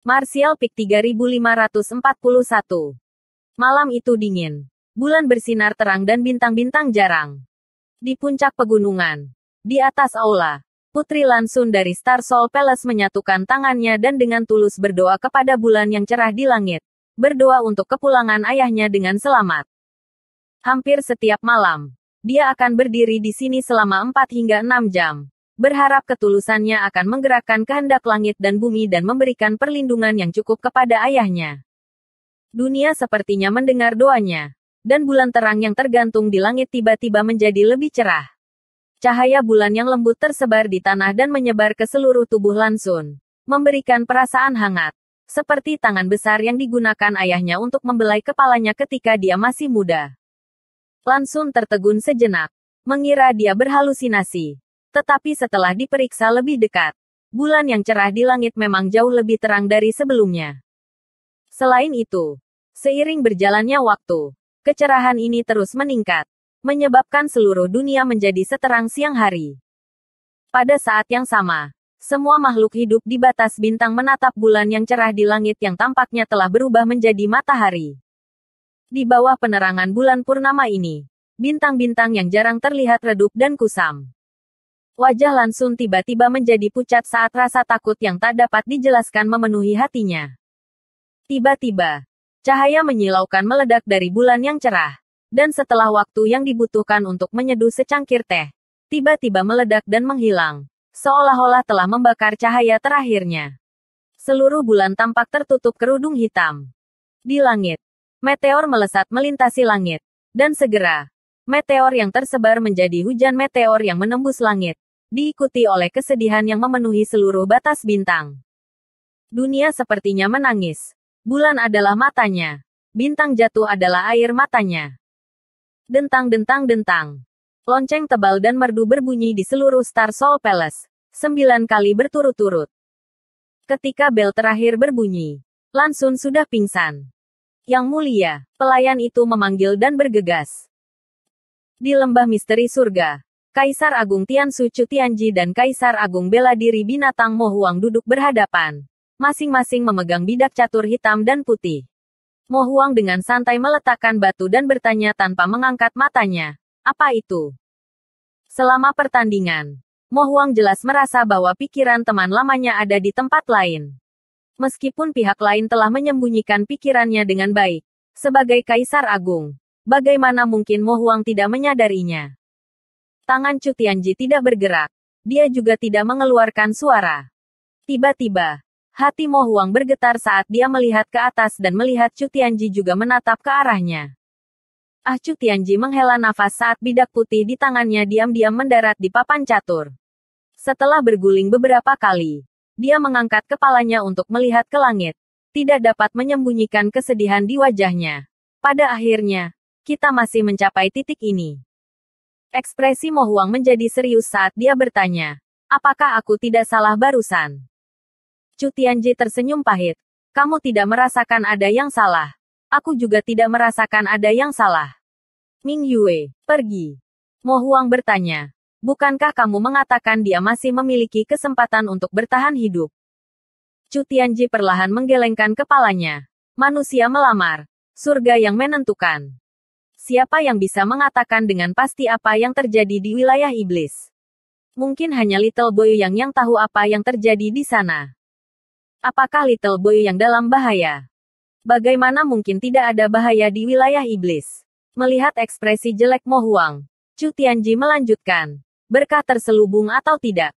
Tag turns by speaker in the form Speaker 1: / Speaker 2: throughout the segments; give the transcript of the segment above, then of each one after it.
Speaker 1: Martial Peak 3541. Malam itu dingin. Bulan bersinar terang dan bintang-bintang jarang. Di puncak pegunungan. Di atas aula. Putri Lan Xun dari Star Soul Palace menyatukan tangannya dan dengan tulus berdoa kepada bulan yang cerah di langit. Berdoa untuk kepulangan ayahnya dengan selamat. Hampir setiap malam. Dia akan berdiri di sini selama 4 hingga 6 jam. Berharap ketulusannya akan menggerakkan kehendak langit dan bumi dan memberikan perlindungan yang cukup kepada ayahnya. Dunia sepertinya mendengar doanya. Dan bulan terang yang tergantung di langit tiba-tiba menjadi lebih cerah. Cahaya bulan yang lembut tersebar di tanah dan menyebar ke seluruh tubuh Lan Xun. Memberikan perasaan hangat. Seperti tangan besar yang digunakan ayahnya untuk membelai kepalanya ketika dia masih muda. Lan Xun tertegun sejenak. Mengira dia berhalusinasi. Tetapi setelah diperiksa lebih dekat, bulan yang cerah di langit memang jauh lebih terang dari sebelumnya. Selain itu, seiring berjalannya waktu, kecerahan ini terus meningkat, menyebabkan seluruh dunia menjadi seterang siang hari. Pada saat yang sama, semua makhluk hidup di batas bintang menatap bulan yang cerah di langit yang tampaknya telah berubah menjadi matahari. Di bawah penerangan bulan purnama ini, bintang-bintang yang jarang terlihat redup dan kusam. Wajah Lan Xun tiba-tiba menjadi pucat saat rasa takut yang tak dapat dijelaskan memenuhi hatinya. Tiba-tiba, cahaya menyilaukan meledak dari bulan yang cerah. Dan setelah waktu yang dibutuhkan untuk menyeduh secangkir teh, tiba-tiba meledak dan menghilang. Seolah-olah telah membakar cahaya terakhirnya. Seluruh bulan tampak tertutup kerudung hitam. Di langit, meteor melesat melintasi langit. Dan segera, meteor yang tersebar menjadi hujan meteor yang menembus langit. Diikuti oleh kesedihan yang memenuhi seluruh batas bintang. Dunia sepertinya menangis. Bulan adalah matanya. Bintang jatuh adalah air matanya. Dentang-dentang-dentang. Lonceng tebal dan merdu berbunyi di seluruh Star Soul Palace. 9 kali berturut-turut. Ketika bel terakhir berbunyi, Lan Xun sudah pingsan. Yang mulia, pelayan itu memanggil dan bergegas. Di lembah misteri surga, Kaisar Agung Tiansu Chu Tianji dan Kaisar Agung Bela Diri Binatang Mo Huang duduk berhadapan. Masing-masing memegang bidak catur hitam dan putih. Mo Huang dengan santai meletakkan batu dan bertanya tanpa mengangkat matanya. Apa itu? Selama pertandingan, Mo Huang jelas merasa bahwa pikiran teman lamanya ada di tempat lain. Meskipun pihak lain telah menyembunyikan pikirannya dengan baik. Sebagai Kaisar Agung, bagaimana mungkin Mo Huang tidak menyadarinya? Tangan Chu Tianji tidak bergerak. Dia juga tidak mengeluarkan suara. Tiba-tiba, hati Mo Huang bergetar saat dia melihat ke atas dan melihat Chu Tianji juga menatap ke arahnya. Chu Tianji menghela nafas saat bidak putih di tangannya diam-diam mendarat di papan catur. Setelah berguling beberapa kali, dia mengangkat kepalanya untuk melihat ke langit. Tidak dapat menyembunyikan kesedihan di wajahnya. Pada akhirnya, kita masih mencapai titik ini. Ekspresi Mo Huang menjadi serius saat dia bertanya, apakah aku tidak salah barusan? Chu Tianji tersenyum pahit. Kamu tidak merasakan ada yang salah. Aku juga tidak merasakan ada yang salah. Ming Yue, pergi. Mo Huang bertanya, bukankah kamu mengatakan dia masih memiliki kesempatan untuk bertahan hidup? Chu Tianji perlahan menggelengkan kepalanya. Manusia melamar. Surga yang menentukan. Siapa yang bisa mengatakan dengan pasti apa yang terjadi di wilayah iblis? Mungkin hanya Little Boy yang tahu apa yang terjadi di sana. Apakah Little Boy yang dalam bahaya? Bagaimana mungkin tidak ada bahaya di wilayah iblis? Melihat ekspresi jelek Mo Huang, Chu Tianji melanjutkan. Berkah terselubung atau tidak?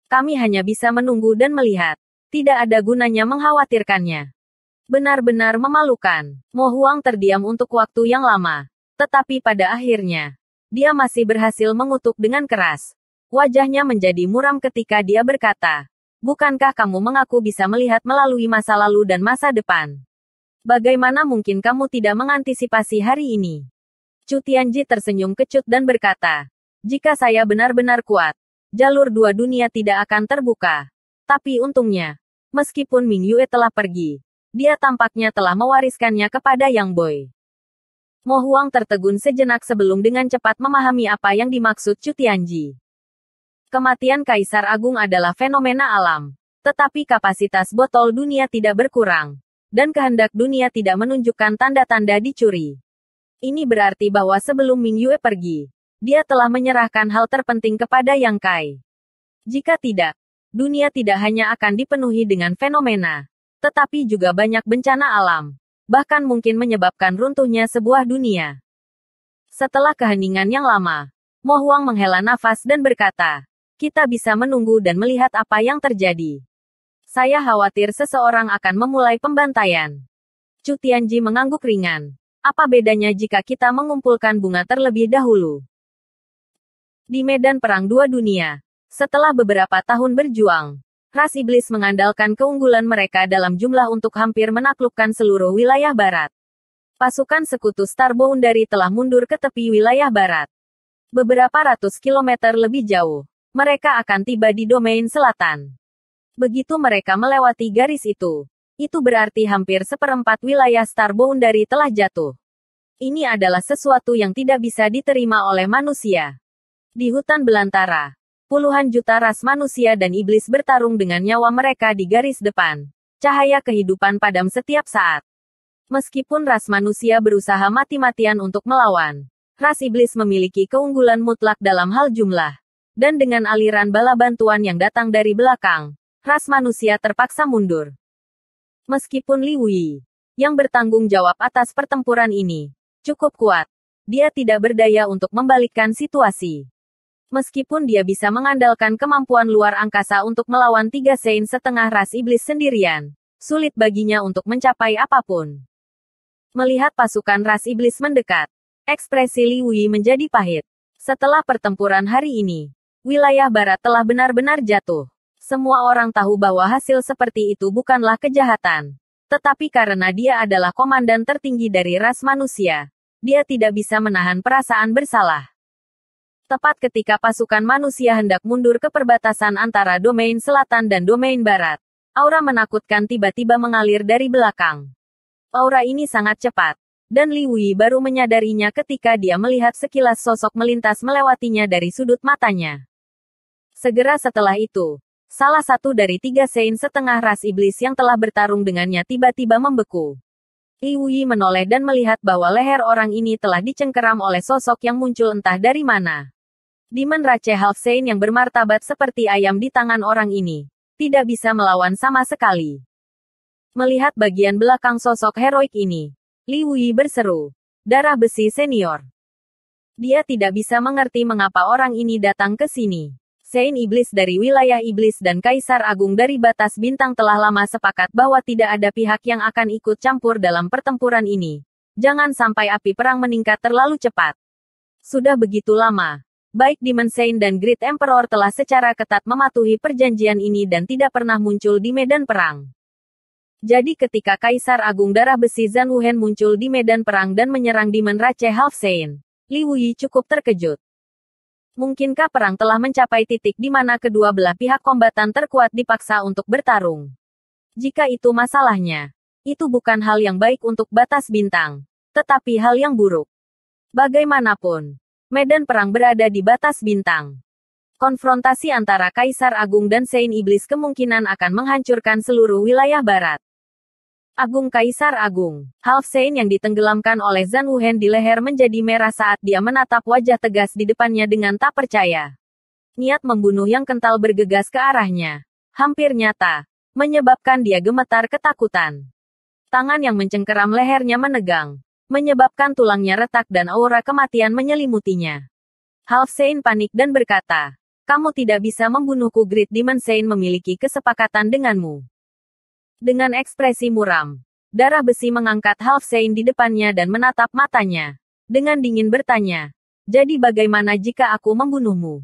Speaker 1: Kami hanya bisa menunggu dan melihat. Tidak ada gunanya mengkhawatirkannya. Benar-benar memalukan. Mo Huang terdiam untuk waktu yang lama. Tetapi pada akhirnya, dia masih berhasil mengutuk dengan keras. Wajahnya menjadi muram ketika dia berkata, bukankah kamu mengaku bisa melihat melalui masa lalu dan masa depan? Bagaimana mungkin kamu tidak mengantisipasi hari ini? Chu Tianji tersenyum kecut dan berkata, jika saya benar-benar kuat, jalur dua dunia tidak akan terbuka. Tapi untungnya, meskipun Ming Yue telah pergi, dia tampaknya telah mewariskannya kepada Yang Boy. Mo Huang tertegun sejenak sebelum dengan cepat memahami apa yang dimaksud Chu Tianji. Kematian Kaisar Agung adalah fenomena alam. Tetapi kapasitas botol dunia tidak berkurang. Dan kehendak dunia tidak menunjukkan tanda-tanda dicuri. Ini berarti bahwa sebelum Ming Yue pergi, dia telah menyerahkan hal terpenting kepada Yang Kai. Jika tidak, dunia tidak hanya akan dipenuhi dengan fenomena, tetapi juga banyak bencana alam. Bahkan mungkin menyebabkan runtuhnya sebuah dunia. Setelah keheningan yang lama, Mo Huang menghela nafas dan berkata, kita bisa menunggu dan melihat apa yang terjadi. Saya khawatir seseorang akan memulai pembantaian. Chu Tianji mengangguk ringan. Apa bedanya jika kita mengumpulkan bunga terlebih dahulu? Di medan perang dua dunia, setelah beberapa tahun berjuang, ras iblis mengandalkan keunggulan mereka dalam jumlah untuk hampir menaklukkan seluruh wilayah barat. Pasukan sekutu Star Boundary telah mundur ke tepi wilayah barat. Beberapa ratus kilometer lebih jauh, mereka akan tiba di domain selatan. Begitu mereka melewati garis itu berarti hampir seperempat wilayah Star Boundary telah jatuh. Ini adalah sesuatu yang tidak bisa diterima oleh manusia. Di hutan belantara, puluhan juta ras manusia dan iblis bertarung dengan nyawa mereka di garis depan. Cahaya kehidupan padam setiap saat. Meskipun ras manusia berusaha mati-matian untuk melawan, ras iblis memiliki keunggulan mutlak dalam hal jumlah. Dan dengan aliran bala bantuan yang datang dari belakang, ras manusia terpaksa mundur. Meskipun Li Wuyi, yang bertanggung jawab atas pertempuran ini, cukup kuat, dia tidak berdaya untuk membalikkan situasi. Meskipun dia bisa mengandalkan kemampuan luar angkasa untuk melawan 3 Sein setengah ras iblis sendirian, sulit baginya untuk mencapai apapun. Melihat pasukan ras iblis mendekat, ekspresi Li Wuyi menjadi pahit. Setelah pertempuran hari ini, wilayah barat telah benar-benar jatuh. Semua orang tahu bahwa hasil seperti itu bukanlah kejahatan. Tetapi karena dia adalah komandan tertinggi dari ras manusia, dia tidak bisa menahan perasaan bersalah. Tepat ketika pasukan manusia hendak mundur ke perbatasan antara domain selatan dan domain barat, aura menakutkan tiba-tiba mengalir dari belakang. Aura ini sangat cepat, dan Li Wuyi baru menyadarinya ketika dia melihat sekilas sosok melintas melewatinya dari sudut matanya. Segera setelah itu, salah satu dari 3 Sein setengah ras iblis yang telah bertarung dengannya tiba-tiba membeku. Li Wuyi menoleh dan melihat bahwa leher orang ini telah dicengkeram oleh sosok yang muncul entah dari mana. Demon Rache Half Sein yang bermartabat seperti ayam di tangan orang ini, tidak bisa melawan sama sekali. Melihat bagian belakang sosok heroik ini, Li Wuyi berseru, darah besi senior. Dia tidak bisa mengerti mengapa orang ini datang ke sini. Sein iblis dari wilayah iblis dan Kaisar Agung dari batas bintang telah lama sepakat bahwa tidak ada pihak yang akan ikut campur dalam pertempuran ini. Jangan sampai api perang meningkat terlalu cepat. Sudah begitu lama, baik Demon Sein dan Great Emperor telah secara ketat mematuhi perjanjian ini dan tidak pernah muncul di medan perang. Jadi ketika Kaisar Agung Darah Besi Zhan Wuhen muncul di medan perang dan menyerang Demon Rache Half Sein, Li Wuyi cukup terkejut. Mungkinkah perang telah mencapai titik di mana kedua belah pihak kombatan terkuat dipaksa untuk bertarung? Jika itu masalahnya, itu bukan hal yang baik untuk batas bintang, tetapi hal yang buruk. Bagaimanapun, medan perang berada di batas bintang. Konfrontasi antara Kaisar Agung dan Sein Iblis kemungkinan akan menghancurkan seluruh wilayah barat. Agung Kaisar Agung, Half Sein yang ditenggelamkan oleh Zhan Wuhen di leher menjadi merah saat dia menatap wajah tegas di depannya dengan tak percaya. Niat membunuh yang kental bergegas ke arahnya. Hampir nyata, menyebabkan dia gemetar ketakutan. Tangan yang mencengkeram lehernya menegang, menyebabkan tulangnya retak dan aura kematian menyelimutinya. Half Sein panik dan berkata, kamu tidak bisa membunuhku. Great Demon Sein memiliki kesepakatan denganmu. Dengan ekspresi muram, Darah Besi mengangkat Half Sein di depannya dan menatap matanya. Dengan dingin bertanya, jadi bagaimana jika aku membunuhmu?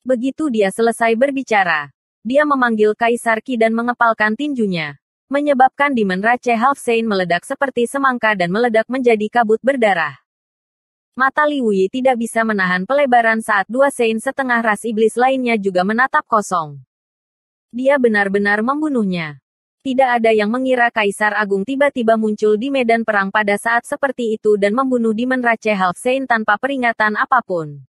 Speaker 1: Begitu dia selesai berbicara, dia memanggil Kaisar Qi dan mengepalkan tinjunya, menyebabkan Demon Rache Half Sein meledak seperti semangka dan meledak menjadi kabut berdarah. Mata Li Wuyi tidak bisa menahan pelebaran saat 2 Sein setengah ras iblis lainnya juga menatap kosong. Dia benar-benar membunuhnya. Tidak ada yang mengira Kaisar Agung tiba-tiba muncul di medan perang pada saat seperti itu dan membunuh Demon Rache Half Sein tanpa peringatan apapun.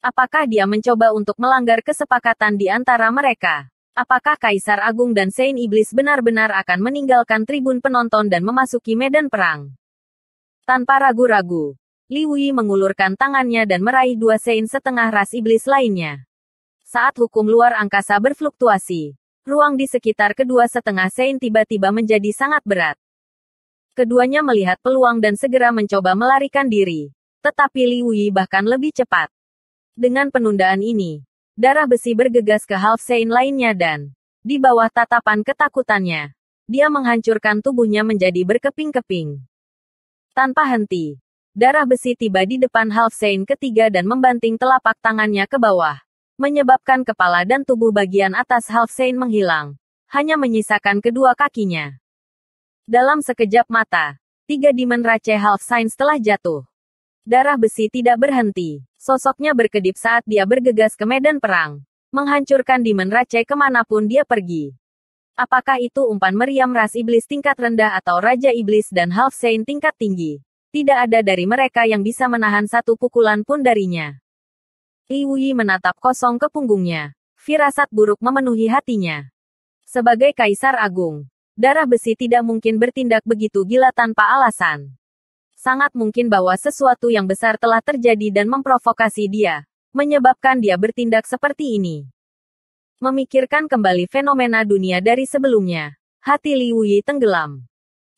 Speaker 1: Apakah dia mencoba untuk melanggar kesepakatan di antara mereka? Apakah Kaisar Agung dan Saint Iblis benar-benar akan meninggalkan tribun penonton dan memasuki medan perang? Tanpa ragu-ragu, Li Wui mengulurkan tangannya dan meraih dua Saint setengah ras iblis lainnya. Saat hukum luar angkasa berfluktuasi, ruang di sekitar kedua setengah Saint tiba-tiba menjadi sangat berat. Keduanya melihat peluang dan segera mencoba melarikan diri. Tetapi Li Wui bahkan lebih cepat. Dengan penundaan ini, darah besi bergegas ke Half Saint lainnya dan, di bawah tatapan ketakutannya, dia menghancurkan tubuhnya menjadi berkeping-keping. Tanpa henti, darah besi tiba di depan Half Saint ketiga dan membanting telapak tangannya ke bawah, menyebabkan kepala dan tubuh bagian atas Half Saint menghilang, hanya menyisakan kedua kakinya. Dalam sekejap mata, 3 Demon Rache Half Saint telah jatuh. Darah besi tidak berhenti. Sosoknya berkedip saat dia bergegas ke medan perang, menghancurkan Demon Rache kemanapun dia pergi. Apakah itu umpan meriam ras iblis tingkat rendah atau Raja Iblis dan Half Saint tingkat tinggi? Tidak ada dari mereka yang bisa menahan satu pukulan pun darinya. Li Wui menatap kosong ke punggungnya. Firasat buruk memenuhi hatinya. Sebagai Kaisar Agung, darah besi tidak mungkin bertindak begitu gila tanpa alasan. Sangat mungkin bahwa sesuatu yang besar telah terjadi dan memprovokasi dia, menyebabkan dia bertindak seperti ini. Memikirkan kembali fenomena dunia dari sebelumnya, hati Li Wui tenggelam.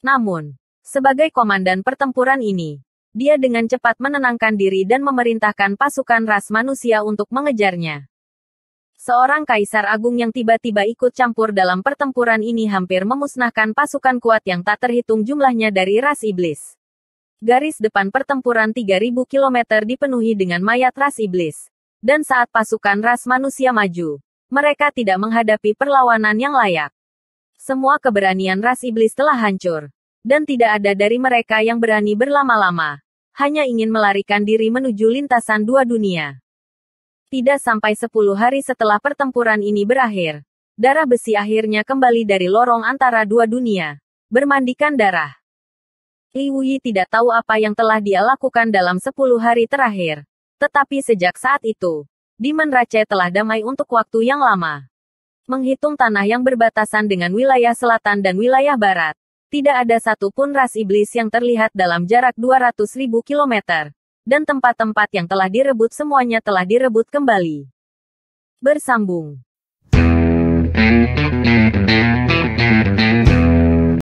Speaker 1: Namun, sebagai komandan pertempuran ini, dia dengan cepat menenangkan diri dan memerintahkan pasukan ras manusia untuk mengejarnya. Seorang Kaisar Agung yang tiba-tiba ikut campur dalam pertempuran ini hampir memusnahkan pasukan kuat yang tak terhitung jumlahnya dari ras iblis. Garis depan pertempuran 3000 km dipenuhi dengan mayat ras iblis. Dan saat pasukan ras manusia maju, mereka tidak menghadapi perlawanan yang layak. Semua keberanian ras iblis telah hancur. Dan tidak ada dari mereka yang berani berlama-lama. Hanya ingin melarikan diri menuju lintasan dua dunia. Tidak sampai 10 hari setelah pertempuran ini berakhir, darah besi akhirnya kembali dari lorong antara dua dunia, bermandikan darah. Li Wui tidak tahu apa yang telah dia lakukan dalam 10 hari terakhir. Tetapi sejak saat itu, Demon Rache telah damai untuk waktu yang lama. Menghitung tanah yang berbatasan dengan wilayah selatan dan wilayah barat, tidak ada satupun ras iblis yang terlihat dalam jarak 200.000 km. Dan tempat-tempat yang telah direbut semuanya telah direbut kembali. Bersambung.